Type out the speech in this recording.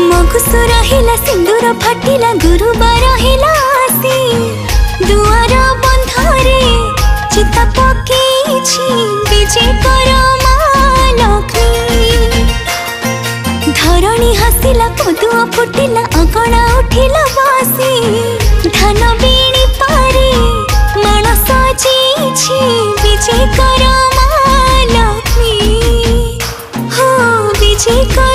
मगुसु रहिला सिंदूर फटिला गुरुबार हिला आसी दुआर बंधरे चिता पकेछि विजय कर माँ लक्ष्मी। धरणी हसिला कदुआ फुटिला अगणा उठिला बासी धान बीणी पारे माण सजेछि विजय कर माँ लक्ष्मी। हो विजय कर